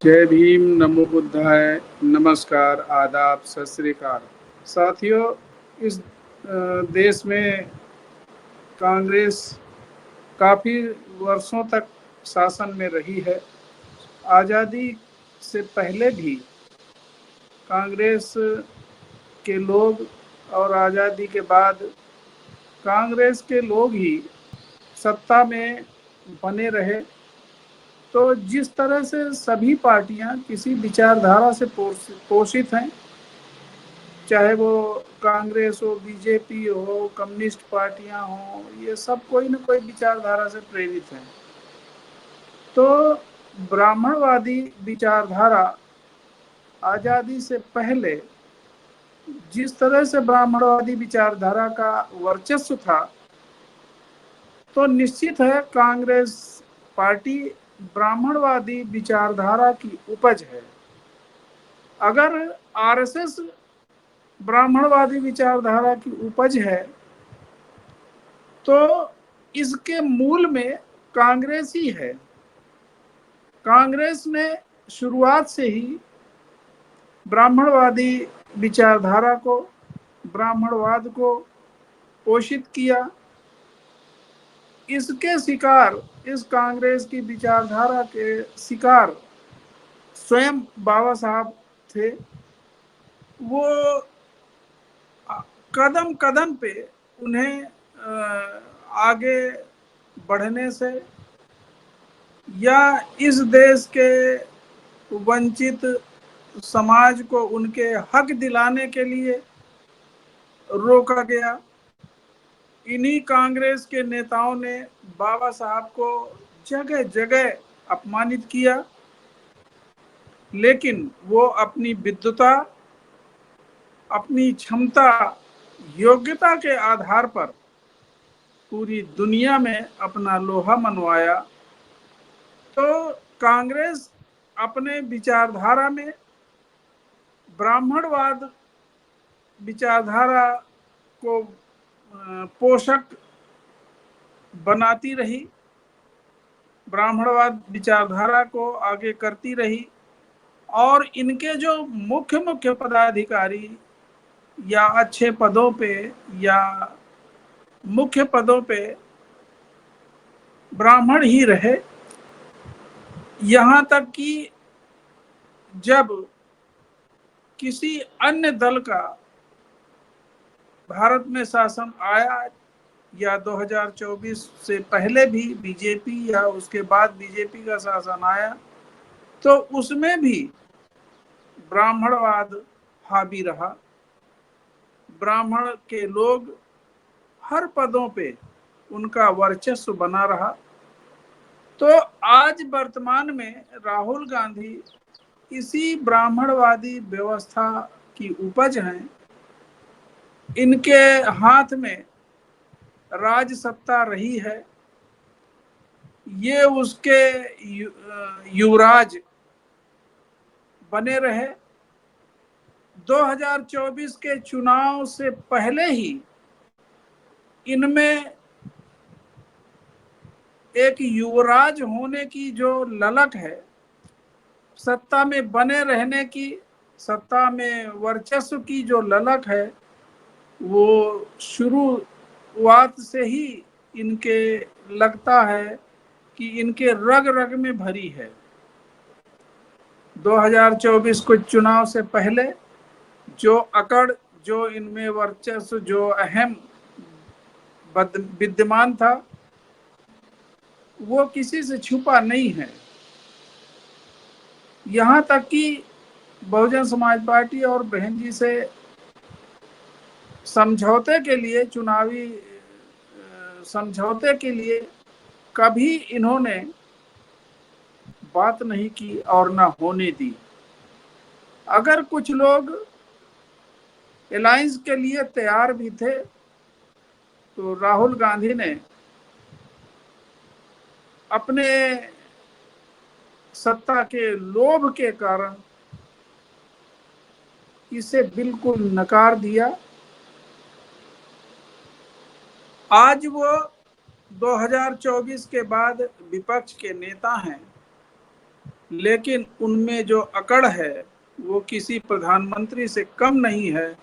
जय भीम, नमो बुद्धाय, नमस्कार, आदाब, सत श्री अकाल। साथियों, इस देश में कांग्रेस काफ़ी वर्षों तक शासन में रही है। आज़ादी से पहले भी कांग्रेस के लोग और आज़ादी के बाद कांग्रेस के लोग ही सत्ता में बने रहे। तो जिस तरह से सभी पार्टियां किसी विचारधारा से पोषित हैं, चाहे वो कांग्रेस हो, बीजेपी हो, कम्युनिस्ट पार्टियां हो, ये सब कोई न कोई विचारधारा से प्रेरित हैं। तो ब्राह्मणवादी विचारधारा आज़ादी से पहले जिस तरह से ब्राह्मणवादी विचारधारा का वर्चस्व था, तो निश्चित है कांग्रेस पार्टी ब्राह्मणवादी विचारधारा की उपज है। अगर आरएसएस ब्राह्मणवादी विचारधारा की उपज है, तो इसके मूल में कांग्रेस ही है। कांग्रेस ने शुरुआत से ही ब्राह्मणवादी विचारधारा को, ब्राह्मणवाद को पोषित किया। इसके शिकार, इस कांग्रेस की विचारधारा के शिकार स्वयं बाबा साहब थे। वो कदम कदम पे उन्हें आगे बढ़ने से या इस देश के वंचित समाज को उनके हक दिलाने के लिए रोका गया। इन्हीं कांग्रेस के नेताओं ने बाबा साहब को जगह जगह अपमानित किया, लेकिन वो अपनी विद्वता, अपनी क्षमता, योग्यता के आधार पर पूरी दुनिया में अपना लोहा मनवाया। तो कांग्रेस अपने विचारधारा में ब्राह्मणवाद विचारधारा को पोषक बनाती रही, ब्राह्मणवाद विचारधारा को आगे करती रही। और इनके जो मुख्य मुख्य पदाधिकारी या अच्छे पदों पे या मुख्य पदों पे ब्राह्मण ही रहे। यहाँ तक कि जब किसी अन्य दल का भारत में शासन आया, या 2024 से पहले भी बीजेपी या उसके बाद बीजेपी का शासन आया, तो उसमें भी ब्राह्मणवाद हावी रहा। ब्राह्मण के लोग हर पदों पे उनका वर्चस्व बना रहा। तो आज वर्तमान में राहुल गांधी इसी ब्राह्मणवादी व्यवस्था की उपज हैं। इनके हाथ में राज सत्ता रही है। ये उसके युवराज बने रहे। 2024 के चुनाव से पहले ही इनमें एक युवराज होने की जो ललक है, सत्ता में बने रहने की, सत्ता में वर्चस्व की जो ललक है, वो शुरुआत से ही इनके लगता है कि इनके रग रग में भरी है। 2024 को चुनाव से पहले जो अकड़, जो इनमें वर्चस्व, जो अहम विद्यमान था, वो किसी से छुपा नहीं है। यहाँ तक कि बहुजन समाज पार्टी और बहन जी से समझौते के लिए, चुनावी समझौते के लिए कभी इन्होंने बात नहीं की और ना होने दी। अगर कुछ लोग अलायंस के लिए तैयार भी थे, तो राहुल गांधी ने अपने सत्ता के लोभ के कारण इसे बिल्कुल नकार दिया। आज वो 2024 के बाद विपक्ष के नेता हैं, लेकिन उनमें जो अकड़ है वो किसी प्रधानमंत्री से कम नहीं है,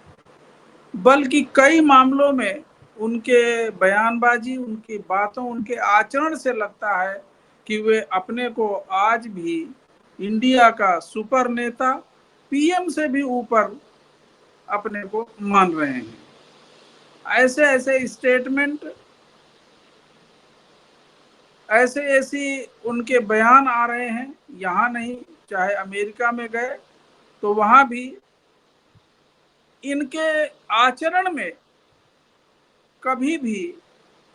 बल्कि कई मामलों में उनके बयानबाजी, उनकी बातों, उनके आचरण से लगता है कि वे अपने को आज भी इंडिया का सुपर नेता, पीएम से भी ऊपर अपने को मान रहे हैं। ऐसे ऐसे स्टेटमेंट, ऐसे ऐसी उनके बयान आ रहे हैं, यहाँ नहीं, चाहे अमेरिका में गए तो वहां भी इनके आचरण में कभी भी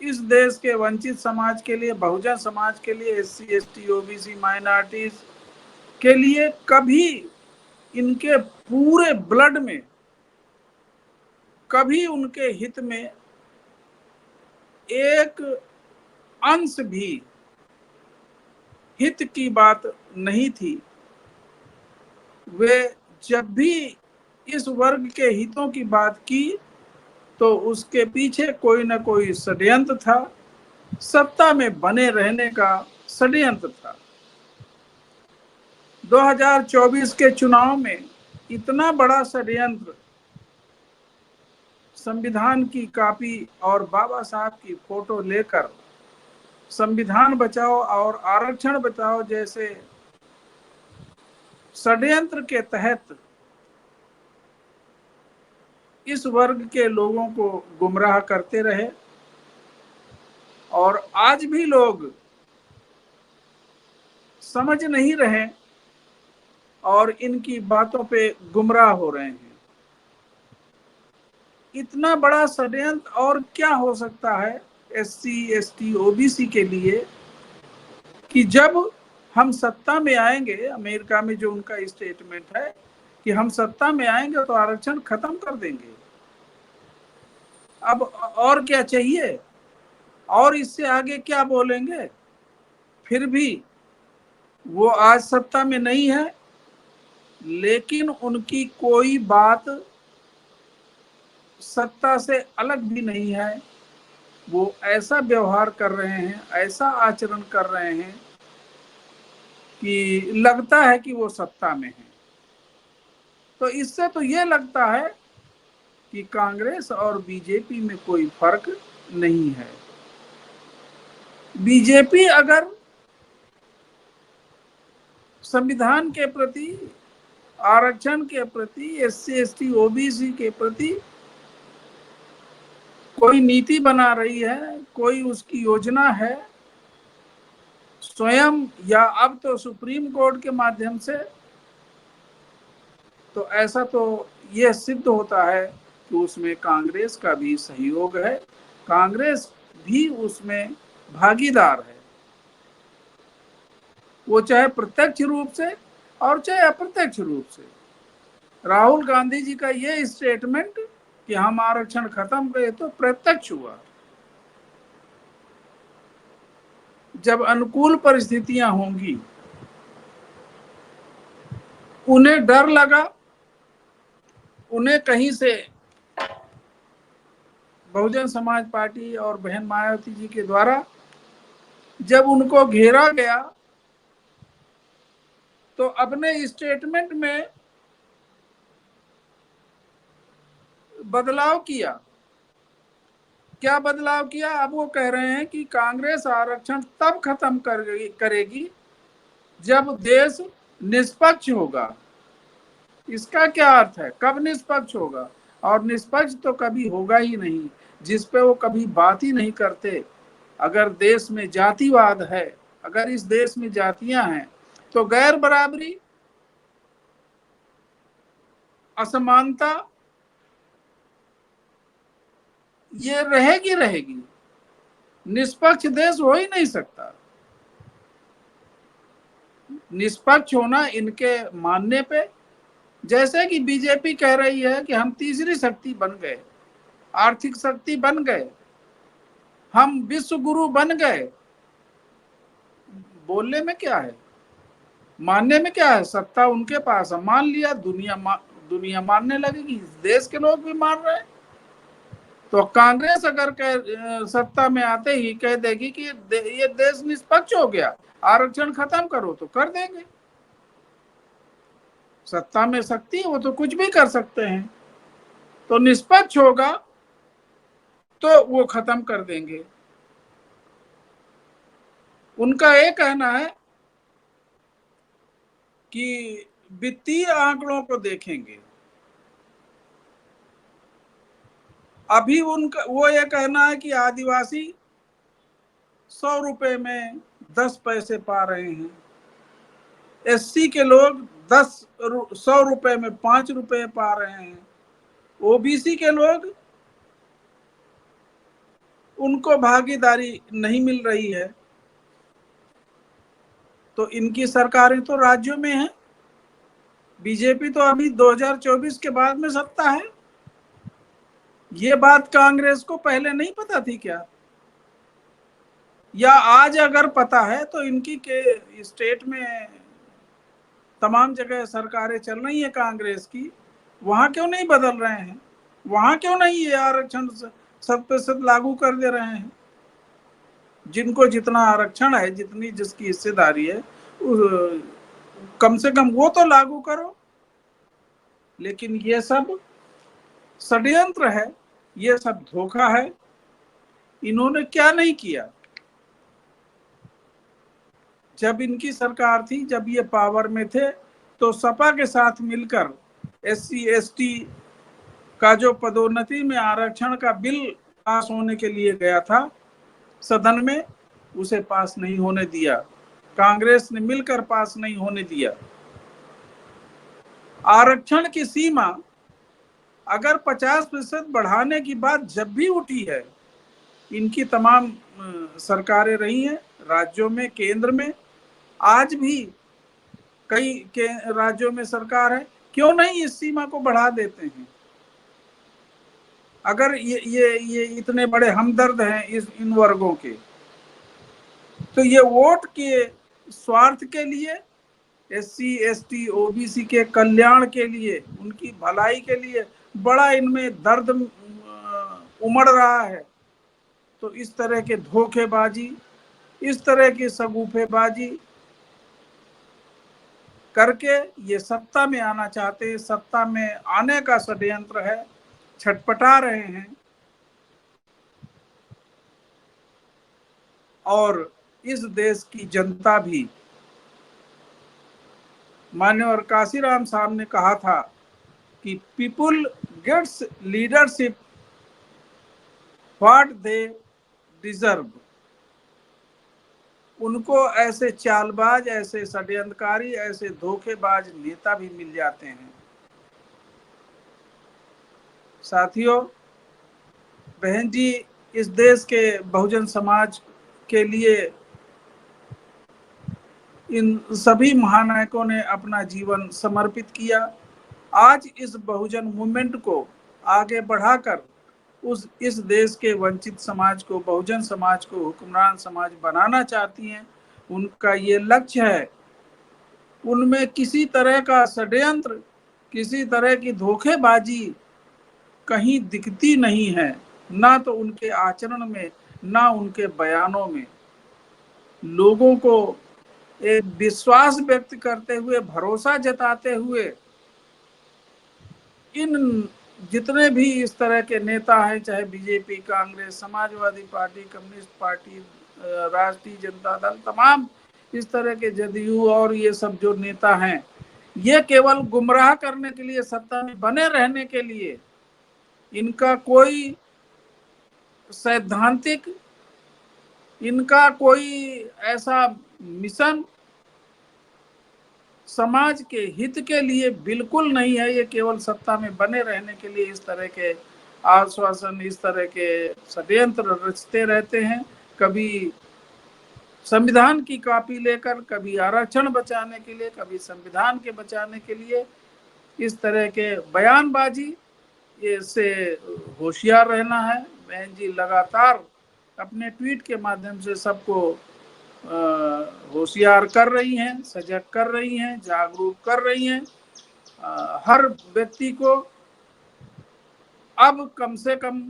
इस देश के वंचित समाज के लिए, बहुजन समाज के लिए, एससी एसटी ओबीसी माइनॉरिटीज के लिए कभी इनके पूरे ब्लड में कभी उनके हित में एक अंश भी हित की बात नहीं थी। वे जब भी इस वर्ग के हितों की बात की तो उसके पीछे कोई ना कोई षड्यंत्र था, सत्ता में बने रहने का षड्यंत्र था। 2024 के चुनाव में इतना बड़ा षड्यंत्र, संविधान की कॉपी और बाबा साहब की फोटो लेकर संविधान बचाओ और आरक्षण बचाओ जैसे षड्यंत्र के तहत इस वर्ग के लोगों को गुमराह करते रहे, और आज भी लोग समझ नहीं रहे और इनकी बातों पे गुमराह हो रहे हैं। इतना बड़ा षड्यंत्र और क्या हो सकता है एससी एसटी ओबीसी के लिए कि जब हम सत्ता में आएंगे, अमेरिका में जो उनका स्टेटमेंट है कि हम सत्ता में आएंगे तो आरक्षण खत्म कर देंगे। अब और क्या चाहिए, और इससे आगे क्या बोलेंगे? फिर भी वो आज सत्ता में नहीं है, लेकिन उनकी कोई बात सत्ता से अलग भी नहीं है। वो ऐसा व्यवहार कर रहे हैं, ऐसा आचरण कर रहे हैं कि लगता है कि वो सत्ता में है। तो इससे तो ये लगता है कि कांग्रेस और बीजेपी में कोई फर्क नहीं है। बीजेपी अगर संविधान के प्रति, आरक्षण के प्रति, एससी एसटी ओबीसी के प्रति कोई नीति बना रही है, कोई उसकी योजना है, स्वयं या अब तो सुप्रीम कोर्ट के माध्यम से, तो ऐसा तो यह सिद्ध होता है कि उसमें कांग्रेस का भी सहयोग है, कांग्रेस भी उसमें भागीदार है। वो चाहे प्रत्यक्ष रूप से और चाहे अप्रत्यक्ष रूप से। राहुल गांधी जी का ये स्टेटमेंट कि हम आरक्षण खत्म करें तो प्रत्यक्ष हुआ। जब अनुकूल परिस्थितियां होंगी, उन्हें डर लगा, उन्हें कहीं से बहुजन समाज पार्टी और बहन मायावती जी के द्वारा जब उनको घेरा गया तो अपने स्टेटमेंट में बदलाव किया। क्या बदलाव किया? अब वो कह रहे हैं कि कांग्रेस आरक्षण तब खत्म करेगी जब देश निष्पक्ष होगा। इसका क्या अर्थ है? कब निष्पक्ष होगा? और निष्पक्ष तो कभी होगा ही नहीं, जिस पे वो कभी बात ही नहीं करते। अगर देश में जातिवाद है, अगर इस देश में जातियां हैं, तो गैर बराबरी, असमानता ये रहेगी रहेगी। निष्पक्ष देश हो ही नहीं सकता। निष्पक्ष होना इनके मानने पे, जैसे कि बीजेपी कह रही है कि हम तीसरी शक्ति बन गए, आर्थिक शक्ति बन गए, हम विश्व गुरु बन गए। बोलने में क्या है, मानने में क्या है? सत्ता उनके पास है, मान लिया, दुनिया मानने लगेगी, देश के लोग भी मान रहे हैं। तो कांग्रेस अगर सत्ता में आते ही कह देगी कि ये देश निष्पक्ष हो गया, आरक्षण खत्म करो, तो कर देंगे। सत्ता में शक्ति है, वो तो कुछ भी कर सकते हैं। तो निष्पक्ष होगा तो वो खत्म कर देंगे। उनका ये कहना है कि वित्तीय आंकड़ों को देखेंगे। अभी उनका वो ये कहना है कि आदिवासी 100 रुपए में 10 पैसे पा रहे हैं, एससी के लोग 100 रुपए में 5 रुपए पा रहे हैं, ओबीसी के लोग, उनको भागीदारी नहीं मिल रही है। तो इनकी सरकारें तो राज्यों में है, बीजेपी तो अभी 2024 के बाद में सत्ता है। ये बात कांग्रेस को पहले नहीं पता थी क्या? या आज अगर पता है तो इनकी के स्टेट में तमाम जगह सरकारें चल रही है कांग्रेस की, वहां क्यों नहीं बदल रहे हैं? वहां क्यों नहीं ये आरक्षण 100% लागू कर दे रहे हैं? जिनको जितना आरक्षण है, जितनी जिसकी हिस्सेदारी है, कम से कम वो तो लागू करो। लेकिन ये सब षड्यंत्र है, ये सब धोखा है। इन्होंने क्या नहीं किया जब इनकी सरकार थी, जब ये पावर में थे, तो सपा के साथ मिलकर एससी एसटी का जो पदोन्नति में आरक्षण का बिल पास होने के लिए गया था सदन में, उसे पास नहीं होने दिया। कांग्रेस ने मिलकर पास नहीं होने दिया। आरक्षण की सीमा अगर 50% बढ़ाने की बात जब भी उठी है, इनकी तमाम सरकारें रही हैं राज्यों में, केंद्र में, आज भी कई के राज्यों में सरकार है, क्यों नहीं इस सीमा को बढ़ा देते हैं? अगर ये इतने बड़े हमदर्द हैं इन वर्गों के, तो ये वोट के स्वार्थ के लिए, एससी एसटी ओबीसी के कल्याण के लिए, उनकी भलाई के लिए बड़ा इनमें दर्द उमड़ रहा है। तो इस तरह के धोखेबाजी, इस तरह की सगुफेबाजी करके ये सत्ता में आना चाहते हैं। सत्ता में आने का षड्यंत्र है, छटपटा रहे हैं। और इस देश की जनता भी, मान्यवर काशीराम साहब ने कहा था कि people gets leadership what they deserve. उनको ऐसे चालबाज, ऐसे षड्यंत्रकारी, ऐसे धोखेबाज नेता भी मिल जाते हैं। साथियों, बहन जी, इस देश के बहुजन समाज के लिए इन सभी महानायकों ने अपना जीवन समर्पित किया। आज इस बहुजन मूवमेंट को आगे बढ़ाकर इस देश के वंचित समाज को, बहुजन समाज को हुक्मरान समाज बनाना चाहती हैं। उनका ये लक्ष्य है। उनमें किसी तरह का षड्यंत्र, किसी तरह की धोखेबाजी कहीं दिखती नहीं है, ना तो उनके आचरण में, ना उनके बयानों में। लोगों को एक विश्वास व्यक्त करते हुए, भरोसा जताते हुए, इन जितने भी इस तरह के नेता हैं, चाहे BJP, Congress, Samajwadi party, communist party, राष्ट्रीय जनता दल, तमाम इस तरह के जदयू और ये सब जो नेता हैं, ये केवल गुमराह करने के लिए, सत्ता में बने रहने के लिए, इनका कोई सैद्धांतिक, इनका कोई ऐसा मिशन समाज के हित के लिए बिल्कुल नहीं है। ये केवल सत्ता में बने रहने के लिए इस तरह के आश्वासन, इस तरह के षड्यंत्र रचते रहते हैं। कभी संविधान की कॉपी लेकर, कभी आरक्षण बचाने के लिए, कभी संविधान के बचाने के लिए, इस तरह के बयानबाजी, इससे होशियार रहना है। बहन जी लगातार अपने ट्वीट के माध्यम से सबको होशियार कर रही हैं, सजग कर रही हैं, जागरूक कर रही हैं। हर व्यक्ति को अब कम से कम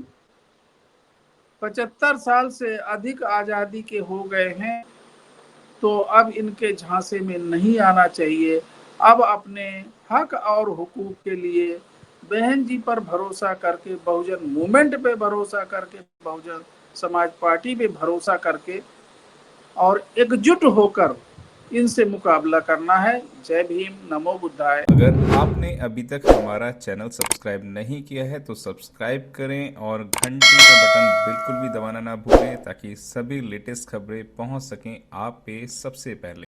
75 साल से अधिक आजादी के हो गए हैं, तो अब इनके झांसे में नहीं आना चाहिए। अब अपने हक और हुकूक के लिए बहन जी पर भरोसा करके, बहुजन मूवमेंट पे भरोसा करके, बहुजन समाज पार्टी पे भरोसा करके और एकजुट होकर इनसे मुकाबला करना है। जय भीम, नमो बुद्धाय। अगर आपने अभी तक हमारा चैनल सब्सक्राइब नहीं किया है तो सब्सक्राइब करें और घंटी का बटन बिल्कुल भी दबाना ना भूलें ताकि सभी लेटेस्ट खबरें पहुंच सकें आप पे सबसे पहले।